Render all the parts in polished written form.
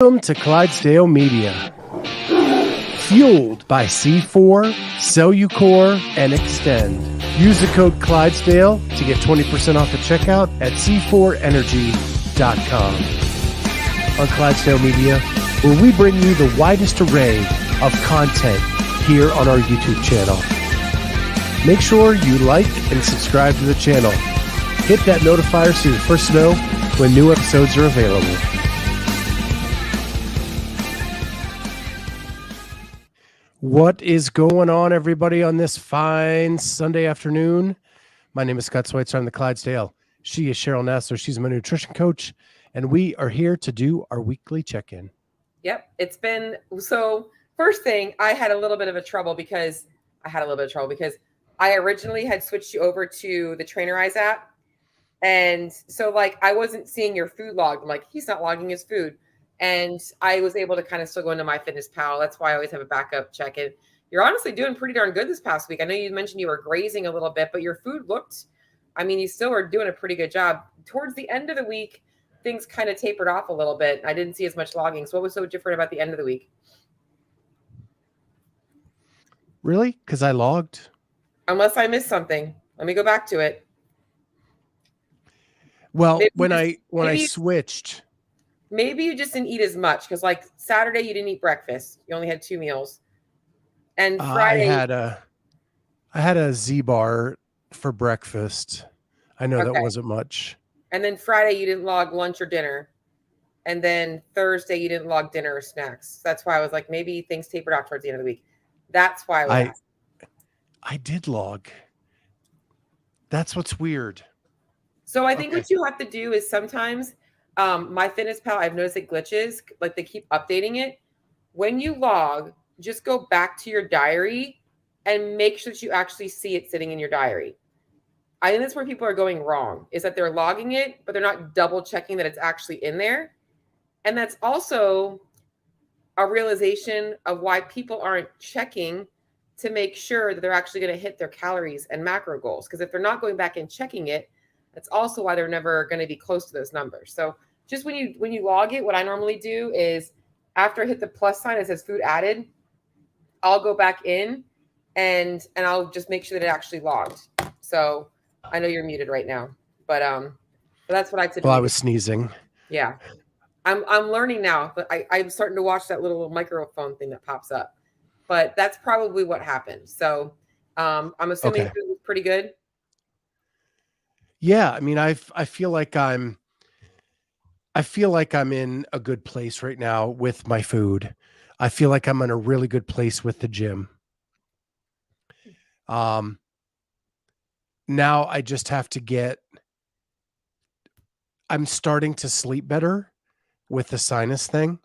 Welcome to Clydesdale Media. Fueled by C4, Cellucor, and Extend. Use the code Clydesdale to get 20% off at checkout at c4energy.com. On Clydesdale Media, where we bring you the widest array of content here on our YouTube channel. Make sure you like and subscribe to the channel. Hit that notifier so you're first to know when new episodes are available. What is going on, everybody, on this fine Sunday afternoon? My name is Scott Schweitzer. I'm the Clydesdale. She is Cheryl Nasso. She's my nutrition coach, and we are here to do our weekly check-in. Yep. It's been, so first thing, I had a little bit of trouble because I originally had switched you over to the Trainerize app. And so I wasn't seeing your food log. I'm like, he's not logging his food. And I was able to kind of still go into MyFitnessPal. That's why I always have a backup check-in. You're honestly doing pretty darn good this past week. I know you mentioned you were grazing a little bit, but your food looked, you still were doing a pretty good job. Towards the end of the week, things kind of tapered off a little bit. I didn't see as much logging. So what was so different about the end of the week? Really? Because I logged? Unless I missed something. Let me go back to it. Well, when I switched... Maybe you just didn't eat as much because Saturday you didn't eat breakfast. You only had 2 meals. And Friday I had a Z-bar for breakfast. I know that wasn't much. And then Friday you didn't log lunch or dinner. And then Thursday you didn't log dinner or snacks. That's why I was like, maybe things tapered off towards the end of the week. That's why I did log. That's what's weird. So I think what you have to do is sometimes MyFitnessPal, I've noticed it glitches, they keep updating it. When you log, just go back to your diary and make sure that you actually see it sitting in your diary. I think that's where people are going wrong, is that they're logging it, but they're not double checking that it's actually in there. And that's also a realization of why people aren't checking to make sure that they're actually going to hit their calories and macro goals. Because if they're not going back and checking it, that's also why they're never going to be close to those numbers. So just when you log it, what I normally do is after I hit the plus sign that says food added, I'll go back in and I'll just make sure that it actually logged. So I know you're muted right now, but that's what I typically do. Well, I was sneezing. Yeah. I'm learning now, but I'm starting to watch that little microphone thing that pops up. But that's probably what happened. So I'm assuming food was pretty good. Yeah, I feel like I'm in a good place right now with my food. I feel like I'm in a really good place with the gym. Now I just have to I'm starting to sleep better with the sinus thing.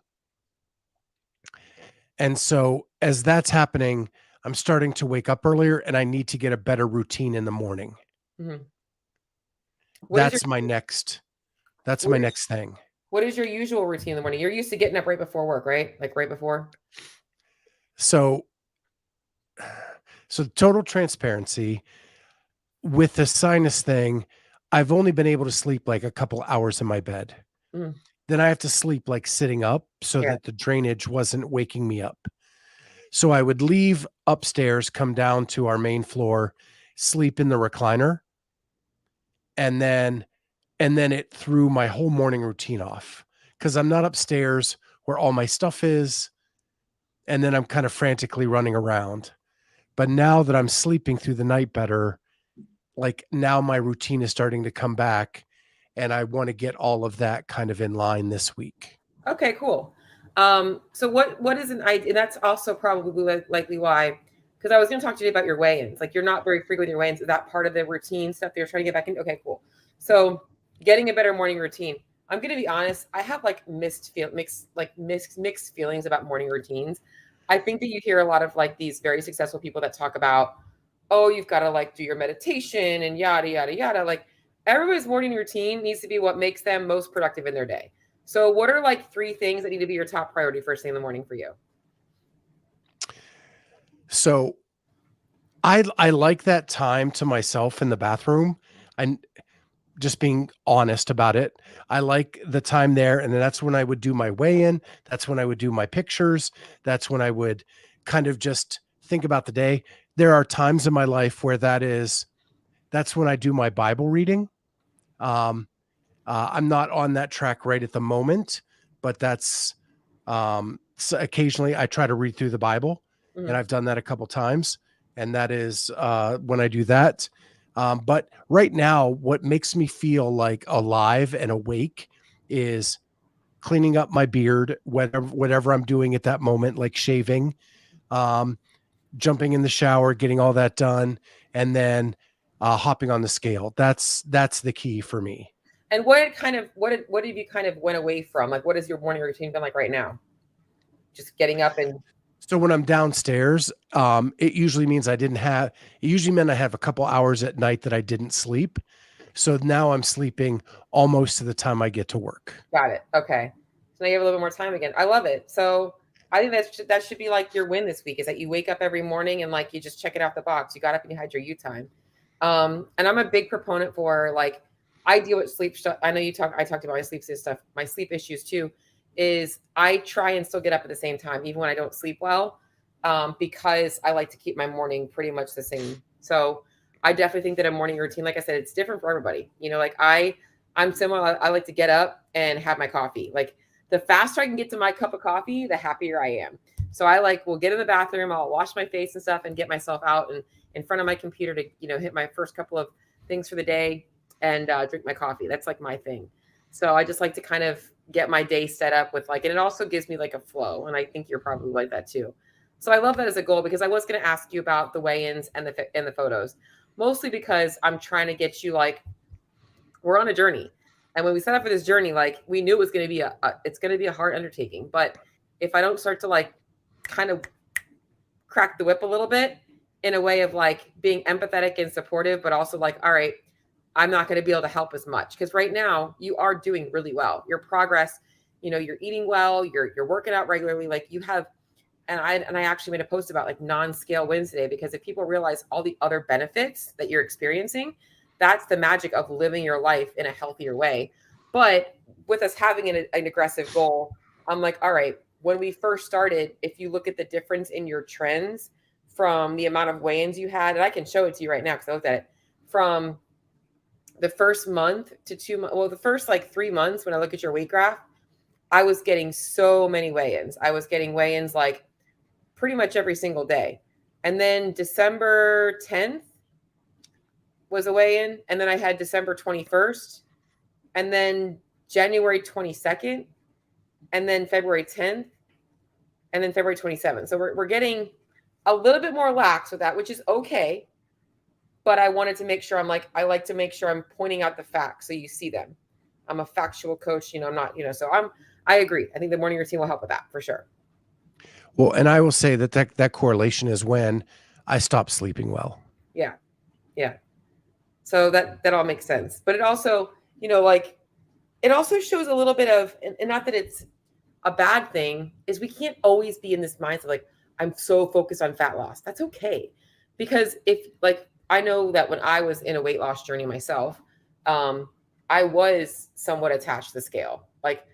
And so as that's happening, I'm starting to wake up earlier and I need to get a better routine in the morning. Mm-hmm. That's my next thing. What is your usual routine in the morning? You're used to getting up right before work, right? Right before? So total transparency with the sinus thing, I've only been able to sleep a couple hours in my bed. Mm. Then I have to sleep sitting up so that the drainage wasn't waking me up. So I would leave upstairs, come down to our main floor, sleep in the recliner. And then it threw my whole morning routine off because I'm not upstairs where all my stuff is. And then I'm kind of frantically running around. But now that I'm sleeping through the night better, now my routine is starting to come back and I want to get all of that kind of in line this week. Okay, cool. So what is an idea? And that's also probably likely why, because I was going to talk to you about your weigh-ins. You're not very frequent with your weigh-ins. Is that part of the routine stuff that you're trying to get back into? Okay, cool. So getting a better morning routine. I'm going to be honest. I have mixed feelings about morning routines. I think that you hear a lot of these very successful people that talk about, oh, you've got to do your meditation and yada, yada, yada. Everybody's morning routine needs to be what makes them most productive in their day. So what are 3 things that need to be your top priority first thing in the morning for you? So I like that time to myself in the bathroom. just being honest about it. I like the time there. And then that's when I would do my weigh-in. That's when I would do my pictures. That's when I would kind of just think about the day. There are times in my life where that's when I do my Bible reading. I'm not on that track right at the moment, but that's so occasionally I try to read through the Bible, and I've done that a couple times, and that is when I do that. But right now, what makes me feel like alive and awake is cleaning up my beard, whatever I'm doing at that moment, like shaving, jumping in the shower, getting all that done, and then hopping on the scale. That's the key for me. And what have you kind of went away from? Like, what is your morning routine been like right now? Just getting up and. So when I'm downstairs, it usually means it usually meant I have a couple hours at night that I didn't sleep. So now I'm sleeping almost to the time I get to work. Got it. Okay. So now you have a little bit more time again. I love it. So I think that should be like your win this week, is that you wake up every morning and like you just check it off the box. You got up and you had your you time. And I'm a big proponent for, like, I deal with sleep stuff. I know I talked about my sleep stuff, my sleep issues too, is I try and still get up at the same time, even when I don't sleep well, because I like to keep my morning pretty much the same. So I definitely think that a morning routine, like I said, it's different for everybody. You know, like I'm similar. I like to get up and have my coffee. Like, the faster I can get to my cup of coffee, the happier I am. So will get in the bathroom, I'll wash my face and stuff and get myself out and in front of my computer to, hit my first couple of things for the day and drink my coffee. That's like my thing. So I just like to kind of get my day set up with, like, and it also gives me like a flow. And I think you're probably like that too. So I love that as a goal, because I was going to ask you about the weigh-ins and the photos, mostly because I'm trying to get you, like, we're on a journey. And when we set up for this journey, like, we knew it was going to be it's going to be a hard undertaking. But if I don't start to, like, kind of crack the whip a little bit in a way of, like, being empathetic and supportive, but also like, all right, I'm not going to be able to help as much. Because right now you are doing really well. Your progress, you're eating well, you're working out regularly. Like, you have, and I actually made a post about, like, NonScale Wins today, because if people realize all the other benefits that you're experiencing, that's the magic of living your life in a healthier way. But with us having an aggressive goal, I'm like, all right, when we first started, if you look at the difference in your trends from the amount of weigh-ins you had, and I can show it to you right now because I looked at it, from the first month to 2 months, well, the first like 3 months, when I look at your weight graph, I was getting so many weigh-ins. I was getting weigh-ins like pretty much every single day. And then December 10th was a weigh-in. And then I had December 21st, and then January 22nd, and then February 10th, and then February 27th. So we're getting a little bit more lax with that, which is okay. But I wanted to make sure I like to make sure I'm pointing out the facts so you see them. I'm a factual coach, I'm not, so I agree. I think the morning routine will help with that for sure. Well, and I will say that correlation is when I stop sleeping well. Yeah. Yeah. So that all makes sense. But it also, like, it also shows a little bit of, and not that it's a bad thing, is we can't always be in this mindset, like, I'm so focused on fat loss. That's okay. Because if, like, I know that when I was in a weight loss journey myself, I was somewhat attached to the scale. Like,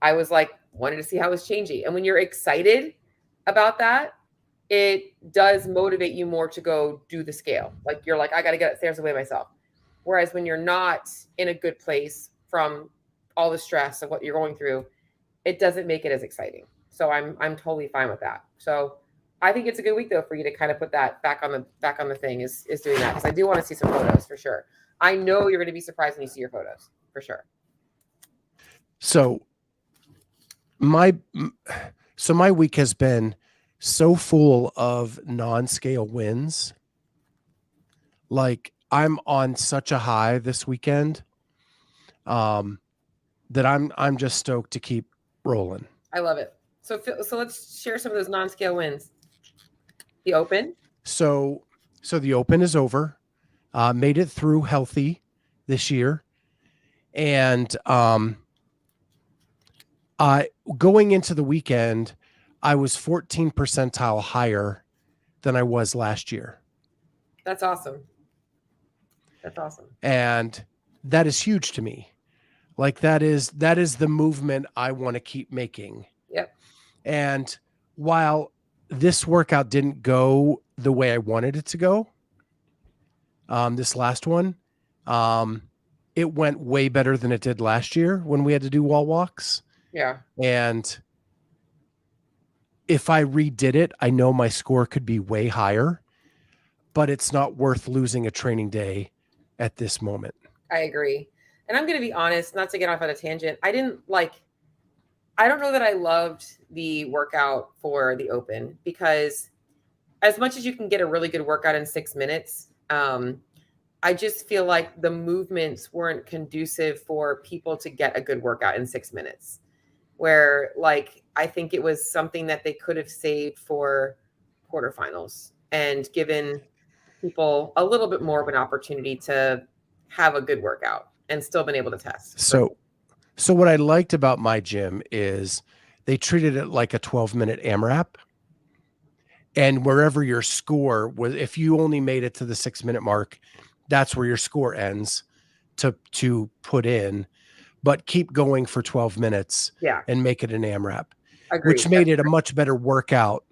I was like, wanted to see how it was changing. And when you're excited about that, it does motivate you more to go do the scale. Like, you're like, I got to get upstairs and weigh myself. Whereas when you're not in a good place from all the stress of what you're going through, it doesn't make it as exciting. So I'm totally fine with that. So I think it's a good week though for you to kind of put that back on the thing, is doing that, because I do want to see some photos for sure. I know you're going to be surprised when you see your photos for sure. So my week has been so full of NonScale wins. Like, I'm on such a high this weekend, that I'm just stoked to keep rolling. I love it. So let's share some of those NonScale wins. The Open. So the Open is over. Made it through healthy this year, and going into the weekend, I was 14 percentile higher than I was last year. That's awesome. That's awesome. And that is huge to me. Like that is the movement I want to keep making. Yep. And while this workout didn't go the way I wanted it to go, this last one, it went way better than it did last year when we had to do wall walks. Yeah. And if I redid it, I know my score could be way higher, but it's not worth losing a training day at this moment. I agree. And I'm going to be honest, not to get off on a tangent. I don't know that I loved the workout for the open, because as much as you can get a really good workout in 6 minutes, I just feel like the movements weren't conducive for people to get a good workout in 6 minutes. Where, like, I think it was something that they could have saved for quarterfinals and given people a little bit more of an opportunity to have a good workout and still been able to test. So what I liked about my gym is they treated it like a 12-minute AMRAP. And wherever your score was, if you only made it to the 6-minute mark, that's where your score ends to put in. But keep going for 12 minutes and make it an AMRAP. Agreed. Which made it a much better workout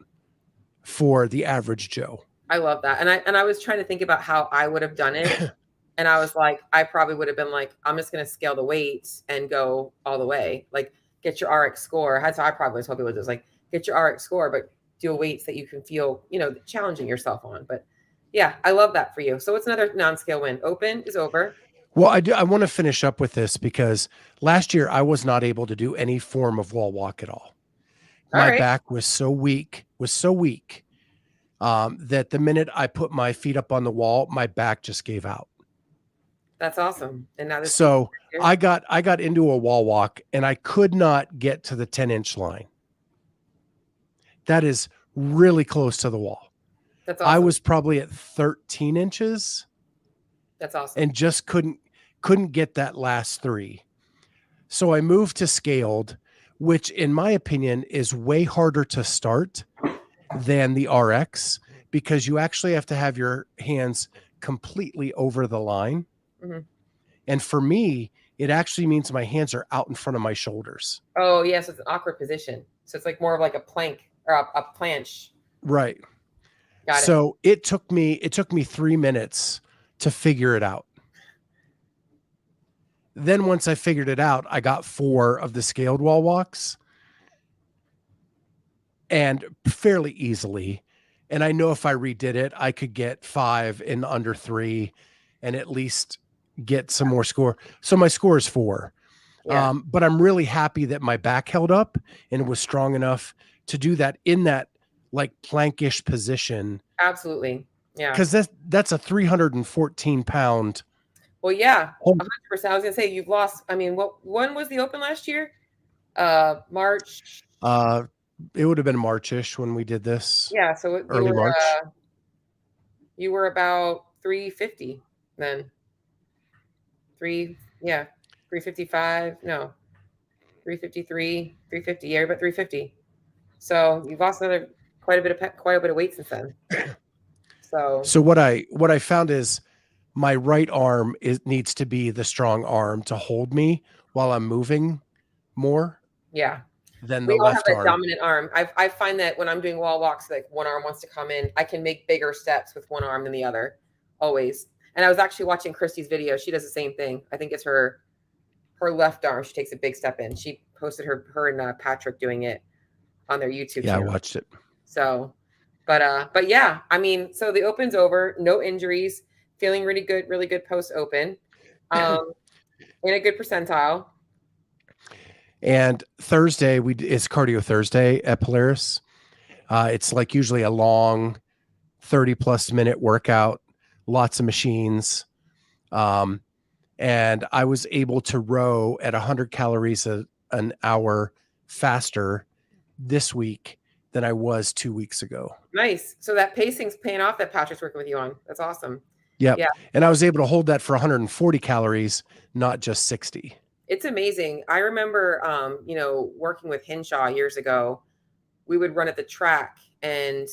for the average Joe. I love that. And I was trying to think about how I would have done it. And I was like, I probably would have been like, I'm just going to scale the weights and go all the way. Like, get your RX score. That's how I probably told people, just like, get your RX score, but do weights that you can feel, challenging yourself on. But yeah, I love that for you. So what's another non-scale win? Open is over. Well, I want to finish up with this because last year I was not able to do any form of wall walk at all. My back was so weak, that the minute I put my feet up on the wall, my back just gave out. That's awesome. And now this so I got into a wall walk and I could not get to the 10-inch line. That is really close to the wall. That's awesome. I was probably at 13 inches. That's awesome. And just couldn't get that last 3. So I moved to scaled, which in my opinion is way harder to start than the RX, because you actually have to have your hands completely over the line. Mm-hmm. And for me, it actually means my hands are out in front of my shoulders. Oh, yes. Yeah, so it's an awkward position. So it's like more of like a plank or a planche. Right. Got it. So it took me 3 minutes to figure it out. Then once I figured it out, I got 4 of the scaled wall walks and fairly easily. And I know if I redid it, I could get 5 in under 3 and at least get some more score. So my score is 4. Yeah. But I'm really happy that my back held up and it was strong enough to do that in that like plankish position. Absolutely. Yeah. Because that's a 314 pound. Well, yeah, 100%. I was gonna say you've lost. I mean, when was the open last year? March. It would have been Marchish when we did this. Yeah, so early March. You were about 350 then. 355. No, 353, 350. Yeah, you're about 350. So you've lost quite a bit of weight since then. So what I found is my right arm needs to be the strong arm to hold me while I'm moving more. Yeah. Than the left arm. Dominant arm. I find that when I'm doing wall walks, like one arm wants to come in, I can make bigger steps with one arm than the other, always. And I was actually watching Christy's video. She does the same thing. I think it's her left arm. She takes a big step in. She posted her and Patrick doing it on their YouTube channel. I watched it. So, but yeah, I mean, so the open's over, no injuries, feeling really good post open, in a good percentile. And Thursday it's cardio Thursday at Polaris. It's like usually a long 30+ minute workout, lots of machines. And I was able to row at 100 calories an hour faster this week than I was 2 weeks ago. Nice. So that pacing's paying off that Patrick's working with you on. That's awesome. Yep. Yeah. And I was able to hold that for 140 calories, not just 60. It's amazing. I remember, working with Hinshaw years ago, we would run at the track, and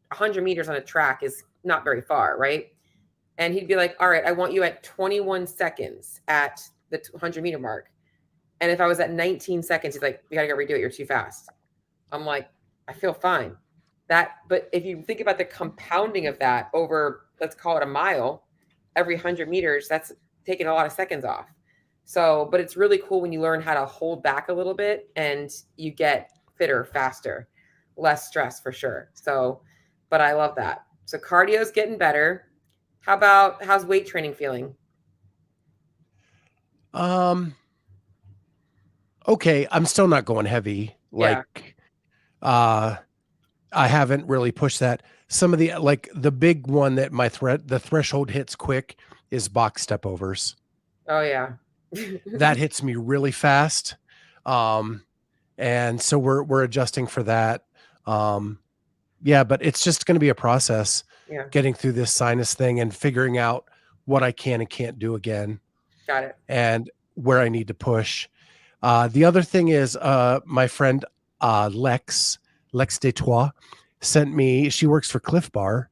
100 meters on a track is not very far, right? And he'd be like, all right, I want you at 21 seconds at the 100-meter mark. And if I was at 19 seconds, he's like, you got to go redo it. You're too fast. I'm like, I feel fine. But if you think about the compounding of that over, let's call it a mile, every 100 meters, that's taking a lot of seconds off. So, but it's really cool when you learn how to hold back a little bit and you get fitter, faster, less stress for sure. So, but I love that. So cardio's getting better. How's weight training feeling? Okay, I'm still not going heavy. Yeah. Like, I haven't really pushed that. Some of the big one that the threshold hits quick is box step overs. Oh yeah. That hits me really fast. And so we're adjusting for that. Yeah, but it's just going to be a process getting through this sinus thing and figuring out what I can and can't do again. Got it. And where I need to push. The other thing is my friend Lex Detroit sent me, she works for Cliff Bar,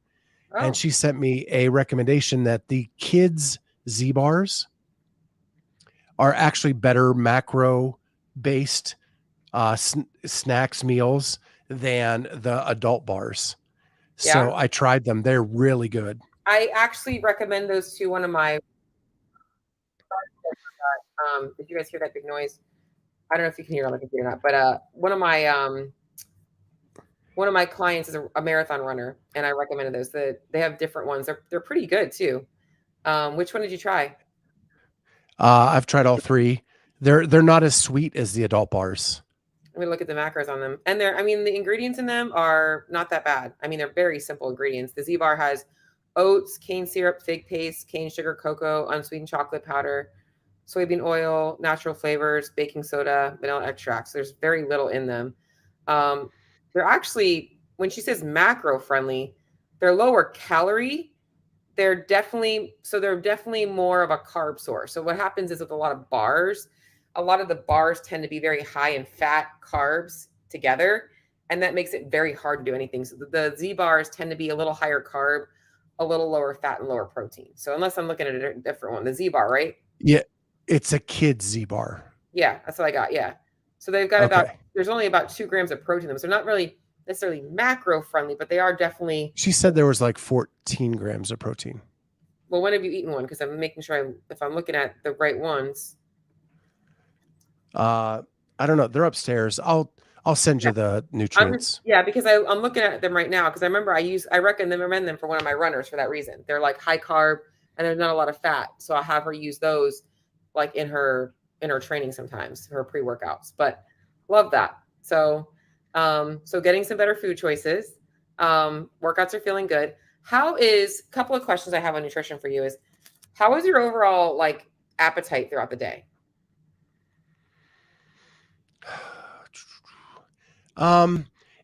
and she sent me a recommendation that the kids Z bars are actually better macro based snacks meals than the adult bars. So I tried them. They're really good. I actually recommend those to one of my did you guys hear that big noise? I don't know if you can hear it on the computer or not, but one of my clients is a marathon runner, and I recommended those. They have different ones. They're pretty good too. Which one did you try? I've tried all three. They're not as sweet as the adult bars. Let me look at the macros on them. And the ingredients in them are not that bad. I mean, they're very simple ingredients. The Z bar has oats, cane syrup, fig paste, cane sugar, cocoa, unsweetened chocolate powder, soybean oil, natural flavors, baking soda, vanilla extracts. There's very little in them. They're actually, when she says macro friendly, they're lower calorie. They're definitely more of a carb source. So what happens is with a lot of the bars tend to be very high in fat, carbs together, and that makes it very hard to do anything. So the Z bars tend to be a little higher carb, a little lower fat, and lower protein. So unless I'm looking at a different one, the Z bar, right? Yeah, it's a kid's Z bar. Yeah, that's what I got. Yeah. So they've got there's only about 2 grams of protein in them. So not really necessarily macro friendly, but they are definitely. She said there was like 14 grams of protein. Well, when have you eaten one? Because I'm making sure if I'm looking at the right ones. I don't know. They're upstairs. I'll send you the nutrients. Because I'm looking at them right now because I remember I recommend them for one of my runners for that reason. They're like high carb and there's not a lot of fat. So I'll have her use those like in her training sometimes, her pre-workouts. But love that. So getting some better food choices. Workouts are feeling good. Couple of questions I have on nutrition for you is how is your overall like appetite throughout the day?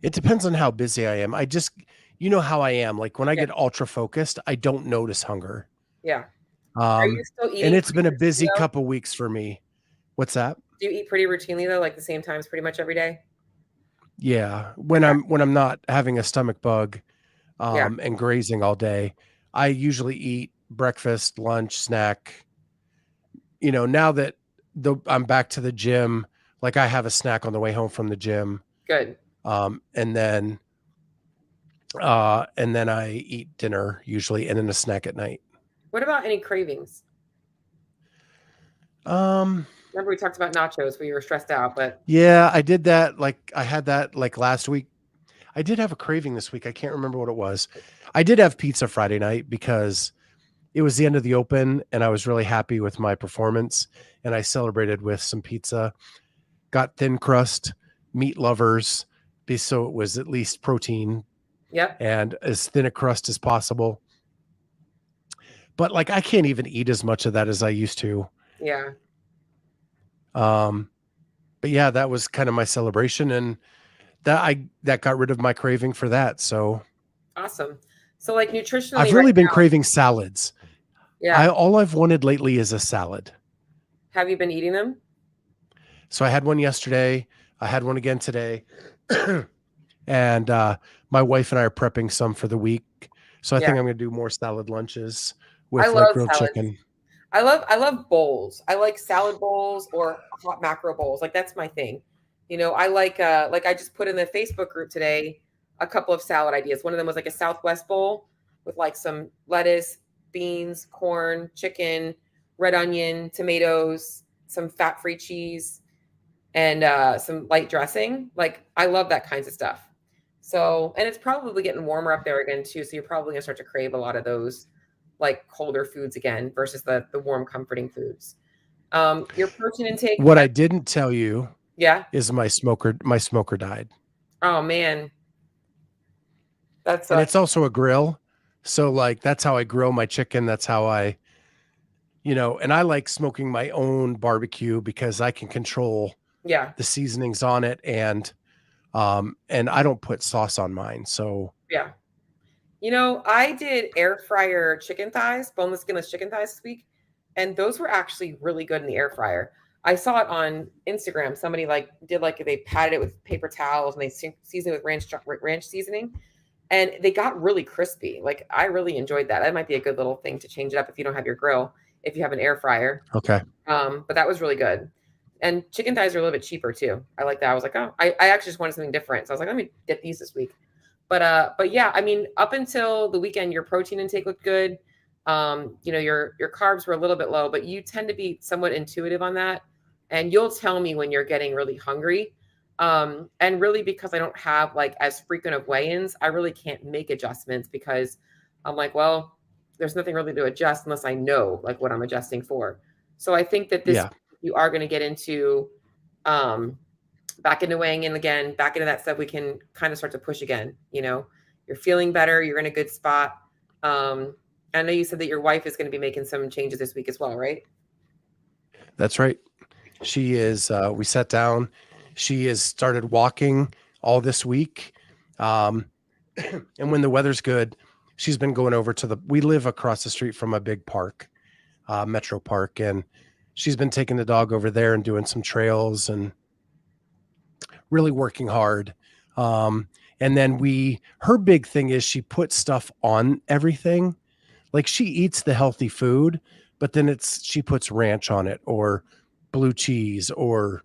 It depends on how busy I am. You know how I am. Like when I get ultra focused, I don't notice hunger. Yeah. Are you still eating? And it's been a busy couple weeks for me. What's that? Do you eat pretty routinely though, like the same times pretty much every day? Yeah. When I'm not having a stomach bug, and grazing all day, I usually eat breakfast, lunch, snack. You know, now that I'm back to the gym, like I have a snack on the way home from the gym. Good. And then I eat dinner usually, and then a snack at night. What about any cravings? Remember we talked about nachos when you were stressed out, but yeah, I did that. Like I had that like last week. I did have a craving this week. I can't remember what it was. I did have pizza Friday night because it was the end of the open and I was really happy with my performance, and I celebrated with some pizza. Got thin crust, meat lovers, so it was at least protein. Yep. And as thin a crust as possible. But like I can't even eat as much of that as I used to. Yeah. But yeah, that was kind of my celebration, and that got rid of my craving for that. So awesome. So like nutritionally, I've really been craving salads. Yeah. All I've wanted lately is a salad. Have you been eating them? So I had one yesterday. I had one again today. And my wife and I are prepping some for the week. So I think I'm going to do more salad lunches with like love grilled salads. chicken. I love bowls. I like salad bowls or hot macro bowls. Like that's my thing. I like I just put in the Facebook group today a couple of salad ideas. One of them was like a Southwest bowl with like some lettuce, beans, corn, chicken, red onion, tomatoes, some fat-free cheese, and some light dressing. Like I love that kinds of stuff. So, and it's probably getting warmer up there again too. So you're probably gonna start to crave a lot of those like colder foods again versus the warm, comforting foods. Your protein intake. What I didn't tell you Yeah. is my smoker died. Oh man, that And sucks. it's also a grill. So like that's how I grill my chicken. That's how I, and I like smoking my own barbecue because I can control Yeah. the seasonings on it and I don't put sauce on mine. So Yeah. I did air fryer chicken thighs, boneless, skinless chicken thighs this week, and those were actually really good in the air fryer. I saw it on Instagram. Somebody like did like they patted it with paper towels and they seasoned it with ranch seasoning, and they got really crispy. Like I really enjoyed that. That might be a good little thing to change it up if you don't have your grill, if you have an air fryer. okay. But that was really good. And chicken thighs are a little bit cheaper too. I like that. I was like, oh, I actually just wanted something different. So I was like, let me get these this week. But yeah, I mean, up until the weekend, your protein intake looked good. Your carbs were a little bit low, but you tend to be somewhat intuitive on that. And you'll tell me when you're getting really hungry. And really because I don't have like as frequent of weigh-ins, I really can't make adjustments because I'm like, well, there's nothing really to adjust unless I know like what I'm adjusting for. So I think that this Yeah. you are going to get into back into weighing in again, back into that stuff, we can kind of start to push again. You're feeling better. You're in a good spot. I know you said that your wife is going to be making some changes this week as well, right? That's right. She is, we sat down, she has started walking all this week. And when the weather's good, she's been going over we live across the street from a big park, Metro Park. And she's been taking the dog over there and doing some trails and really working hard. And then her big thing is she puts stuff on everything. Like she eats the healthy food, but then she puts ranch on it or blue cheese or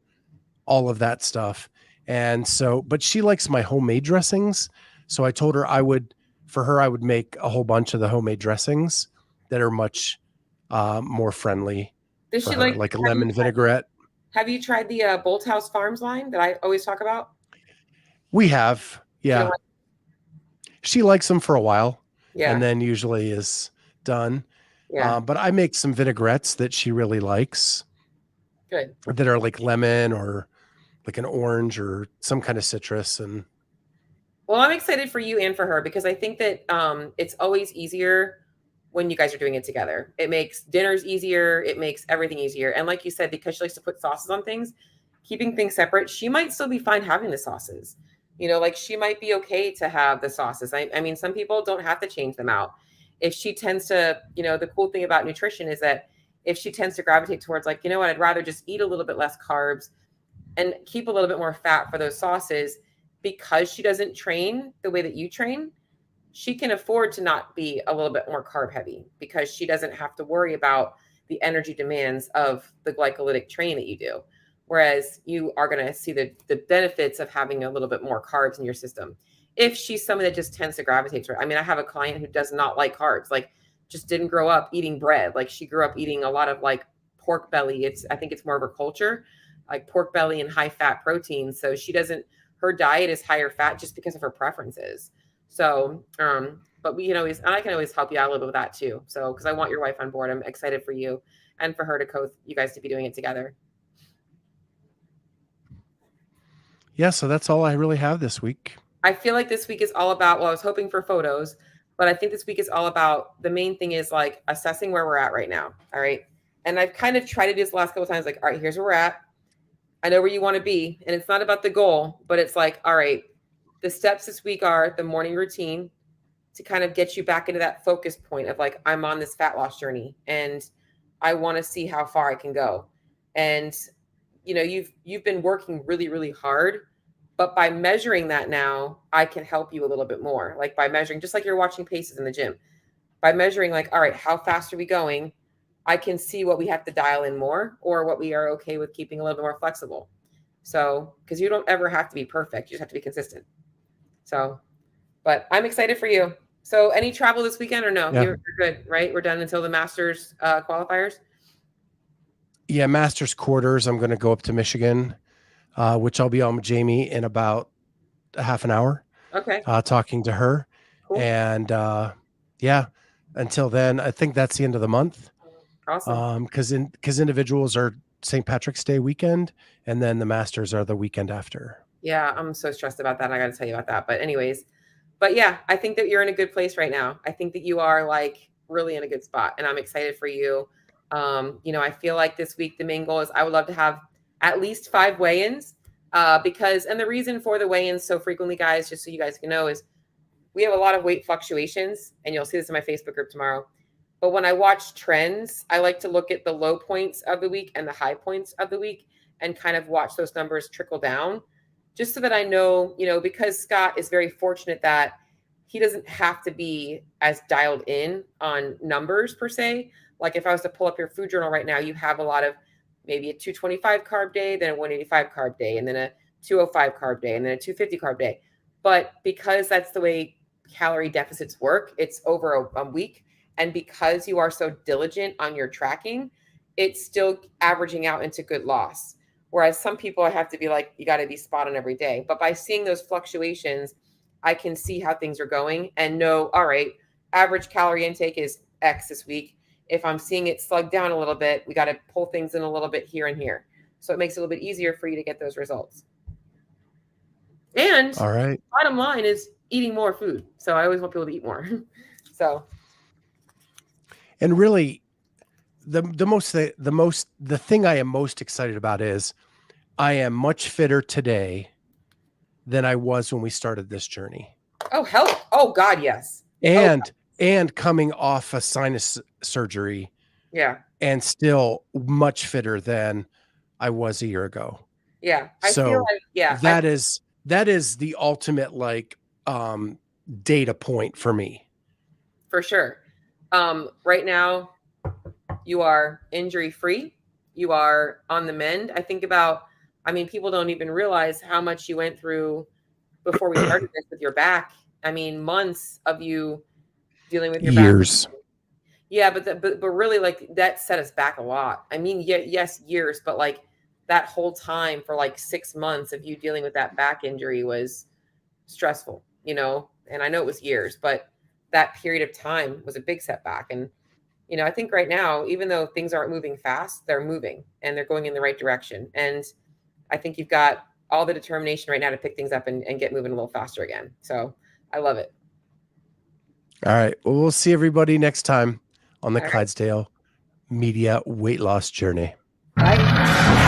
all of that stuff. And so, but she likes my homemade dressings. So I told her I would make a whole bunch of the homemade dressings that are much more friendly Does for she her, like a lemon vinaigrette. Have you tried the Bolthouse Farms line that I always talk about? We have, yeah. She likes them for a while, Yeah. and then usually is done. Yeah. But I make some vinaigrettes that she really likes. Good. That are like lemon or like an orange or some kind of citrus. And well, I'm excited for you and for her because I think that it's always easier when you guys are doing it together. It makes dinners easier. It makes everything easier. And like you said, because she likes to put sauces on things, keeping things separate, she might still be fine having the sauces. Like she might be okay to have the sauces. I mean, some people don't have to change them out. If she tends to, the cool thing about nutrition is that if she tends to gravitate towards like, what, I'd rather just eat a little bit less carbs and keep a little bit more fat for those sauces because she doesn't train the way that you train, she can afford to not be a little bit more carb heavy because she doesn't have to worry about the energy demands of the glycolytic training that you do. Whereas you are going to see the benefits of having a little bit more carbs in your system. If she's someone that just tends to gravitate toward, I mean, I have a client who does not like carbs, like just didn't grow up eating bread. Like she grew up eating a lot of like pork belly. I think it's more of her culture, like pork belly and high fat protein. So her diet is higher fat just because of her preferences. So, but we can always, and I can always help you out a little bit with that too. So, because I want your wife on board, I'm excited for you and for her you guys to be doing it together. Yeah, so that's all I really have this week. I feel like this week is all about, I was hoping for photos, but I think this week is all about, the main thing is like assessing where we're at right now. All right. And I've kind of tried to do this the last couple of times, like, all right, here's where we're at. I know where you want to be. And it's not about the goal, but it's like, all right, the steps this week are the morning routine to kind of get you back into that focus point of like, I'm on this fat loss journey and I want to see how far I can go. And, you've been working really, really hard, but by measuring that now, I can help you a little bit more. Like by measuring, just like you're watching paces in the gym, by measuring like, all right, how fast are we going? I can see what we have to dial in more or what we are okay with keeping a little bit more flexible. So, because you don't ever have to be perfect, you just have to be consistent. So, but I'm excited for you. So, any travel this weekend or no? Yeah. You're good, right? We're done until the Masters qualifiers. Yeah, Masters quarters. I'm going to go up to Michigan, which I'll be on with Jamie in about a half an hour. Okay. Talking to her. Cool. And yeah, until then, I think that's the end of the month. Awesome. Because individuals are St. Patrick's Day weekend, and then the Masters are the weekend after. Yeah, I'm so stressed about that. I got to tell you about that. But anyways, but yeah, I think that you're in a good place right now. I think that you are like really in a good spot, and I'm excited for you. I feel like this week the main goal is I would love to have at least 5 weigh-ins because, and the reason for the weigh-ins so frequently, guys, just so you guys can know, is we have a lot of weight fluctuations, and you'll see this in my Facebook group tomorrow. But when I watch trends, I like to look at the low points of the week and the high points of the week and kind of watch those numbers trickle down just so that I know, because Scott is very fortunate that he doesn't have to be as dialed in on numbers per se. Like if I was to pull up your food journal right now, you have a lot of maybe a 225 carb day, then a 185 carb day, and then a 205 carb day, and then a 250 carb day. But because that's the way calorie deficits work, it's over a week. And because you are so diligent on your tracking, it's still averaging out into good loss. Whereas some people, I have to be like, you got to be spot on every day. But by seeing those fluctuations, I can see how things are going and know, all right, average calorie intake is X this week. If I'm seeing it slug down a little bit, we got to pull things in a little bit here and here. So it makes it a little bit easier for you to get those results. And all right, bottom line is eating more food. So I always want people to eat more. So. And really, the thing I am most excited about is I am much fitter today than I was when we started this journey. Oh, hell. Oh, God, yes. And coming off a sinus surgery. Yeah. And still much fitter than I was a year ago. Yeah. I feel like, that is the ultimate data point for me. For sure. Right now, you are injury-free. You are on the mend. People don't even realize how much you went through before we started this with your back. Months of you dealing with your years. back. Yeah, but really, that set us back a lot. Yes, years, but that whole time for 6 months of you dealing with that back injury was stressful, and I know it was years, but that period of time was a big setback. And, I think right now, even though things aren't moving fast, they're moving and they're going in the right direction. And I think you've got all the determination right now to pick things up and get moving a little faster again. So I love it. All right. Well, we'll see everybody next time on the Clydesdale Media Weight Loss Journey. Bye.